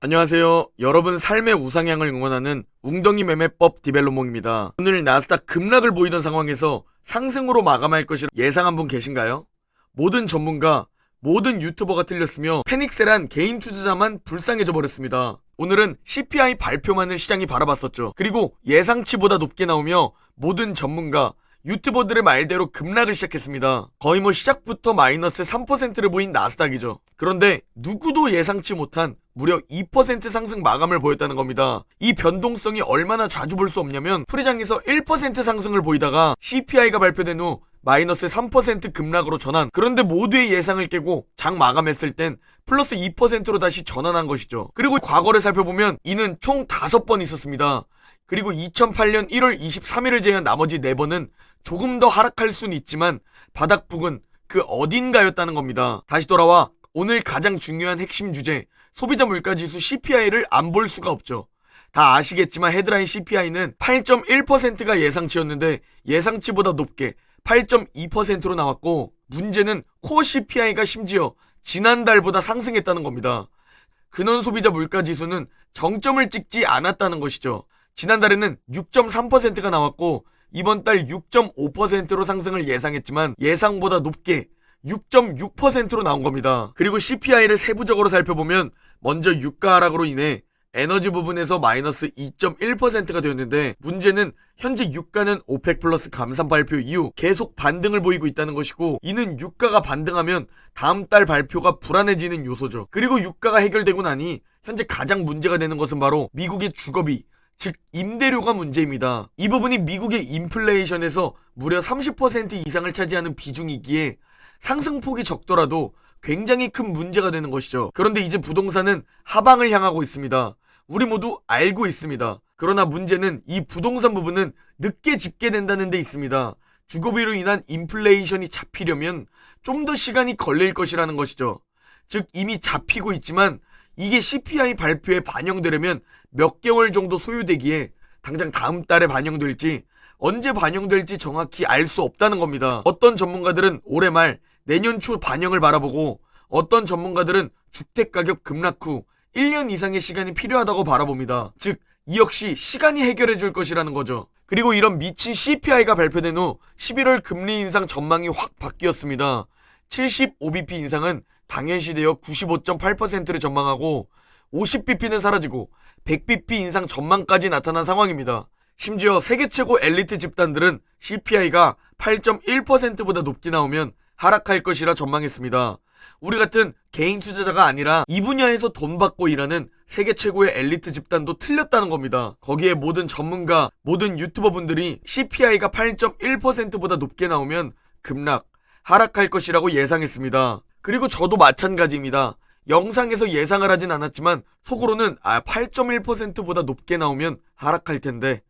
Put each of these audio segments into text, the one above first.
안녕하세요. 여러분 삶의 우상향을 응원하는 웅덩이 매매법 디벨로몽입니다. 오늘 나스닥 급락을 보이던 상황에서 상승으로 마감할 것이라 예상한 분 계신가요? 모든 전문가, 모든 유튜버가 틀렸으며 페닉셀한 개인 투자자만 불쌍해져 버렸습니다. 오늘은 CPI 발표만을 시장이 바라봤었죠. 그리고 예상치보다 높게 나오며 모든 전문가, 유튜버들의 말대로 급락을 시작했습니다. 거의 시작부터 마이너스 3%를 보인 나스닥이죠. 그런데 누구도 예상치 못한 무려 2% 상승 마감을 보였다는 겁니다. 이 변동성이 얼마나 자주 볼 수 없냐면 프리장에서 1% 상승을 보이다가 CPI가 발표된 후 마이너스 3% 급락으로 전환. 그런데 모두의 예상을 깨고 장 마감했을 땐 플러스 2%로 다시 전환한 것이죠. 그리고 과거를 살펴보면 이는 총 5번 있었습니다. 그리고 2008년 1월 23일을 제외한 나머지 4번은 조금 더 하락할 수는 있지만 바닥 부근 그 어딘가였다는 겁니다. 다시 돌아와 오늘 가장 중요한 핵심 주제 소비자 물가지수 CPI를 안 볼 수가 없죠. 다 아시겠지만 헤드라인 CPI는 8.1%가 예상치였는데 예상치보다 높게 8.2%로 나왔고 문제는 코어 CPI가 심지어 지난달보다 상승했다는 겁니다. 근원 소비자 물가지수는 정점을 찍지 않았다는 것이죠. 지난달에는 6.3%가 나왔고 이번 달 6.5%로 상승을 예상했지만 예상보다 높게 6.6%로 나온 겁니다. 그리고 CPI를 세부적으로 살펴보면 먼저 유가 하락으로 인해 에너지 부분에서 마이너스 2.1%가 되었는데 문제는 현재 유가는 오펙 플러스 감산 발표 이후 계속 반등을 보이고 있다는 것이고 이는 유가가 반등하면 다음 달 발표가 불안해지는 요소죠. 그리고 유가가 해결되고 나니 현재 가장 문제가 되는 것은 바로 미국의 주거비 즉 임대료가 문제입니다. 이 부분이 미국의 인플레이션에서 무려 30% 이상을 차지하는 비중이기에 상승폭이 적더라도 굉장히 큰 문제가 되는 것이죠. 그런데 이제 부동산은 하방을 향하고 있습니다. 우리 모두 알고 있습니다. 그러나 문제는 이 부동산 부분은 늦게 집계된다는 데 있습니다. 주거비로 인한 인플레이션이 잡히려면 좀 더 시간이 걸릴 것이라는 것이죠. 즉 이미 잡히고 있지만 이게 CPI 발표에 반영되려면 몇 개월 정도 소요되기에 당장 다음 달에 반영될지 언제 반영될지 정확히 알 수 없다는 겁니다. 어떤 전문가들은 올해 말 내년 초 반영을 바라보고 어떤 전문가들은 주택가격 급락 후 1년 이상의 시간이 필요하다고 바라봅니다. 즉 이 역시 시간이 해결해 줄 것이라는 거죠. 그리고 이런 미친 CPI가 발표된 후 11월 금리 인상 전망이 확 바뀌었습니다. 75bp 인상은 당연시되어 95.8%를 전망하고 50bp는 사라지고 100bp 인상 전망까지 나타난 상황입니다. 심지어 세계 최고 엘리트 집단들은 CPI가 8.1%보다 높게 나오면 하락할 것이라 전망했습니다. 우리 같은 개인 투자자가 아니라 이 분야에서 돈 받고 일하는 세계 최고의 엘리트 집단도 틀렸다는 겁니다. 거기에 모든 전문가, 모든 유튜버 분들이 CPI가 8.1%보다 높게 나오면 급락, 하락할 것이라고 예상했습니다. 그리고 저도 마찬가지입니다. 영상에서 예상을 하진 않았지만 속으로는 8.1%보다 높게 나오면 하락할 텐데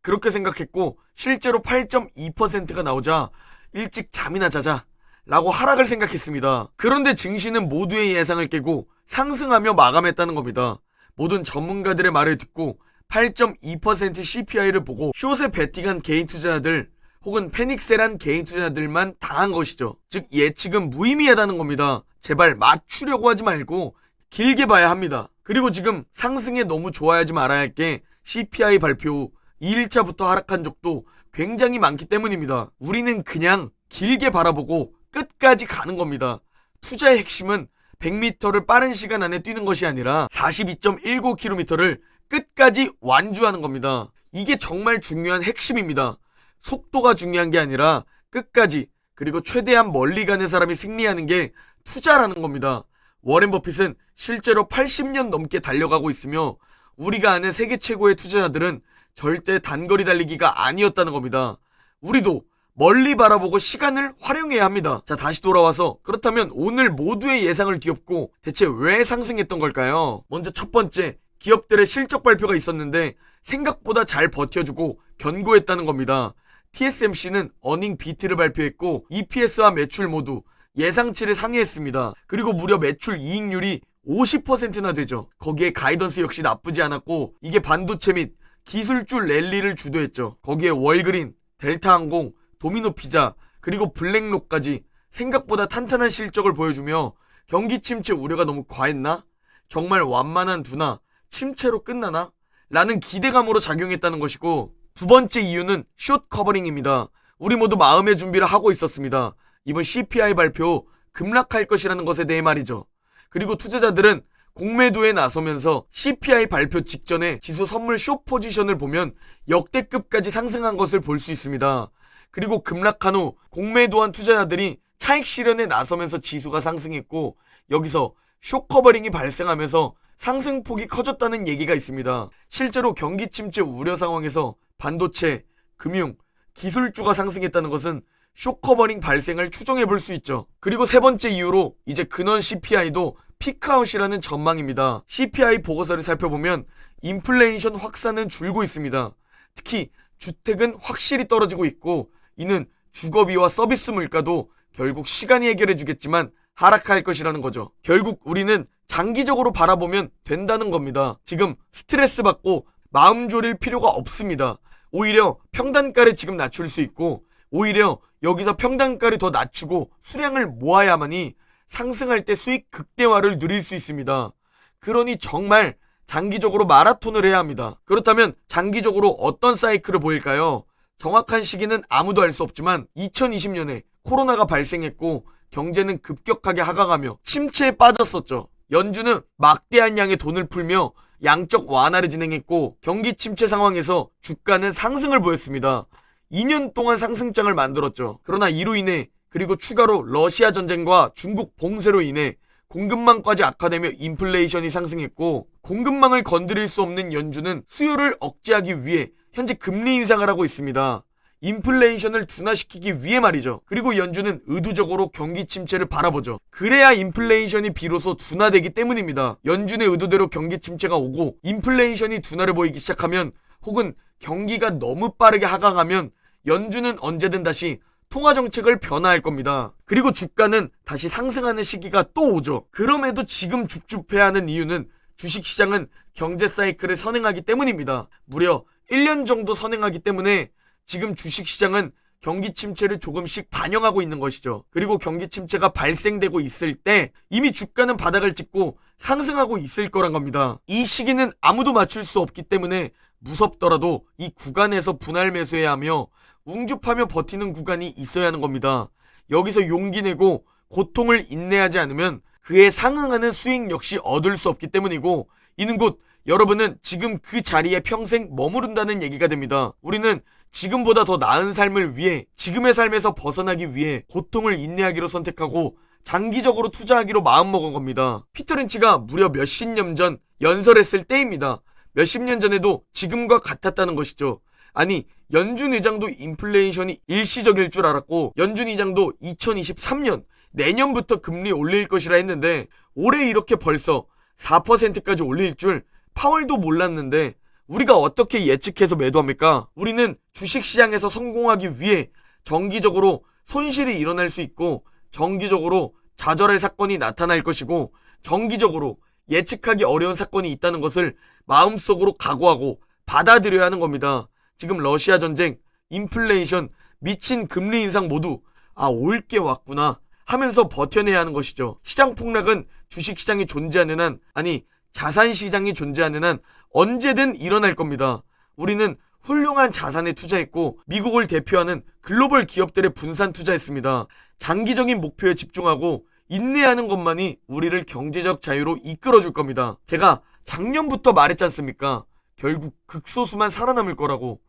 그렇게 생각했고 실제로 8.2%가 나오자 일찍 잠이나 자자 라고 하락을 생각했습니다. 그런데 증시는 모두의 예상을 깨고 상승하며 마감했다는 겁니다. 모든 전문가들의 말을 듣고 8.2% CPI를 보고 숏에 베팅한 개인 투자자들 혹은 패닉셀한 개인 투자자들만 당한 것이죠. 즉 예측은 무의미하다는 겁니다. 제발 맞추려고 하지 말고 길게 봐야 합니다. 그리고 지금 상승에 너무 좋아하지 말아야 할 게 CPI 발표 후 2일차부터 하락한 적도 굉장히 많기 때문입니다. 우리는 그냥 길게 바라보고 끝까지 가는 겁니다. 투자의 핵심은 100m를 빠른 시간 안에 뛰는 것이 아니라 42.19km를 끝까지 완주하는 겁니다. 이게 정말 중요한 핵심입니다. 속도가 중요한 게 아니라 끝까지 그리고 최대한 멀리 가는 사람이 승리하는 게 투자라는 겁니다. 워렌 버핏은 실제로 80년 넘게 달려가고 있으며 우리가 아는 세계 최고의 투자자들은 절대 단거리 달리기가 아니었다는 겁니다. 우리도 멀리 바라보고 시간을 활용해야 합니다. 자, 다시 돌아와서 그렇다면 오늘 모두의 예상을 뒤엎고 대체 왜 상승했던 걸까요? 먼저 첫 번째, 기업들의 실적 발표가 있었는데 생각보다 잘 버텨주고 견고했다는 겁니다. TSMC는 어닝 비트를 발표했고 EPS와 매출 모두 예상치를 상회했습니다. 그리고 무려 매출 이익률이 50%나 되죠. 거기에 가이던스 역시 나쁘지 않았고 이게 반도체 및 기술주 랠리를 주도했죠. 거기에 월그린, 델타항공, 도미노피자 그리고 블랙록까지 생각보다 탄탄한 실적을 보여주며 경기 침체 우려가 너무 과했나? 정말 완만한 둔화, 침체로 끝나나? 라는 기대감으로 작용했다는 것이고, 두 번째 이유는 숏 커버링입니다. 우리 모두 마음의 준비를 하고 있었습니다. 이번 CPI 발표 급락할 것이라는 것에 대해 말이죠. 그리고 투자자들은 공매도에 나서면서 CPI 발표 직전에 지수 선물 숏 포지션을 보면 역대급까지 상승한 것을 볼 수 있습니다. 그리고 급락한 후 공매도한 투자자들이 차익 실현에 나서면서 지수가 상승했고, 여기서 숏 커버링이 발생하면서 상승폭이 커졌다는 얘기가 있습니다. 실제로 경기 침체 우려 상황에서 반도체, 금융, 기술주가 상승했다는 것은 숏 커버링 발생을 추정해 볼 수 있죠. 그리고 세 번째 이유로 이제 근원 CPI도 피크아웃이라는 전망입니다. CPI 보고서를 살펴보면 인플레이션 확산은 줄고 있습니다. 특히 주택은 확실히 떨어지고 있고, 이는 주거비와 서비스 물가도 결국 시간이 해결해 주겠지만 하락할 것이라는 거죠. 결국 우리는 장기적으로 바라보면 된다는 겁니다. 지금 스트레스 받고 마음 졸일 필요가 없습니다. 오히려 평단가를 지금 낮출 수 있고, 오히려 여기서 평단가를 더 낮추고 수량을 모아야만이 상승할 때 수익 극대화를 누릴 수 있습니다. 그러니 정말 장기적으로 마라톤을 해야 합니다. 그렇다면 장기적으로 어떤 사이클을 보일까요? 정확한 시기는 아무도 알 수 없지만 2020년에 코로나가 발생했고 경제는 급격하게 하강하며 침체에 빠졌었죠. 연준은 막대한 양의 돈을 풀며 양적 완화를 진행했고, 경기 침체 상황에서 주가는 상승을 보였습니다. 2년 동안 상승장을 만들었죠. 그러나 이로 인해, 그리고 추가로 러시아 전쟁과 중국 봉쇄로 인해 공급망까지 악화되며 인플레이션이 상승했고, 공급망을 건드릴 수 없는 연준은 수요를 억제하기 위해 현재 금리 인상을 하고 있습니다. 인플레이션을 둔화시키기 위해 말이죠. 그리고 연준은 의도적으로 경기 침체를 바라보죠. 그래야 인플레이션이 비로소 둔화되기 때문입니다. 연준의 의도대로 경기 침체가 오고 인플레이션이 둔화를 보이기 시작하면, 혹은 경기가 너무 빠르게 하강하면 연준은 언제든 다시 통화정책을 변화할 겁니다. 그리고 주가는 다시 상승하는 시기가 또 오죠. 그럼에도 지금 줍줍해야 하는 이유는 주식시장은 경제 사이클을 선행하기 때문입니다. 무려 1년 정도 선행하기 때문에 지금 주식시장은 경기 침체를 조금씩 반영하고 있는 것이죠. 그리고 경기 침체가 발생되고 있을 때 이미 주가는 바닥을 찍고 상승하고 있을 거란 겁니다. 이 시기는 아무도 맞출 수 없기 때문에 무섭더라도 이 구간에서 분할 매수해야 하며 웅줍하며 버티는 구간이 있어야 하는 겁니다. 여기서 용기 내고 고통을 인내하지 않으면 그에 상응하는 수익 역시 얻을 수 없기 때문이고, 이는 곧 여러분은 지금 그 자리에 평생 머무른다는 얘기가 됩니다. 우리는 지금보다 더 나은 삶을 위해, 지금의 삶에서 벗어나기 위해 고통을 인내하기로 선택하고 장기적으로 투자하기로 마음먹은 겁니다. 피터 린치가 무려 몇십 년 전 연설했을 때입니다. 몇십 년 전에도 지금과 같았다는 것이죠. 아니, 연준 의장도 인플레이션이 일시적일 줄 알았고, 연준 의장도 2023년 내년부터 금리 올릴 것이라 했는데, 올해 이렇게 벌써 4%까지 올릴 줄 파월도 몰랐는데 우리가 어떻게 예측해서 매도합니까? 우리는 주식시장에서 성공하기 위해 정기적으로 손실이 일어날 수 있고, 정기적으로 좌절할 사건이 나타날 것이고, 정기적으로 예측하기 어려운 사건이 있다는 것을 마음속으로 각오하고 받아들여야 하는 겁니다. 지금 러시아 전쟁, 인플레이션, 미친 금리 인상 모두 올 게 왔구나 하면서 버텨내야 하는 것이죠. 시장 폭락은 주식시장이 존재하는 한, 아니 자산시장이 존재하는 한 언제든 일어날 겁니다. 우리는 훌륭한 자산에 투자했고 미국을 대표하는 글로벌 기업들에 분산 투자했습니다. 장기적인 목표에 집중하고 인내하는 것만이 우리를 경제적 자유로 이끌어줄 겁니다. 제가 작년부터 말했지 않습니까? 결국 극소수만 살아남을 거라고.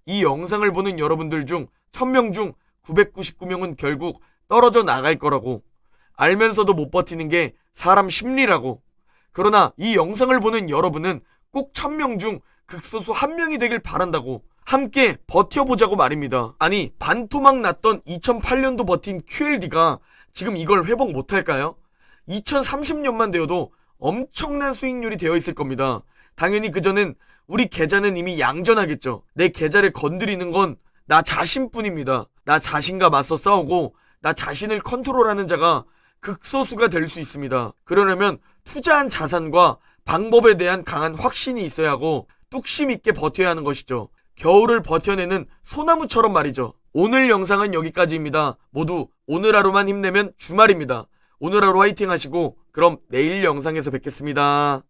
이 영상을 보는 여러분들 중 1000명 중 999명은 결국 떨어져 나갈 거라고. 알면서도 못 버티는 게 사람 심리라고. 그러나 이 영상을 보는 여러분은 꼭 1000명 중 극소수 1명이 되길 바란다고. 함께 버텨보자고 말입니다. 아니, 반토막 났던 2008년도 버틴 QLD가 지금 이걸 회복 못할까요? 2030년만 되어도 엄청난 수익률이 되어 있을 겁니다. 당연히 그전엔 우리 계좌는 이미 양전하겠죠. 내 계좌를 건드리는 건 나 자신뿐입니다. 나 자신과 맞서 싸우고 나 자신을 컨트롤하는 자가 극소수가 될 수 있습니다. 그러려면 투자한 자산과 방법에 대한 강한 확신이 있어야 하고 뚝심 있게 버텨야 하는 것이죠. 겨울을 버텨내는 소나무처럼 말이죠. 오늘 영상은 여기까지입니다. 모두 오늘 하루만 힘내면 주말입니다. 오늘 하루 화이팅 하시고 그럼 내일 영상에서 뵙겠습니다.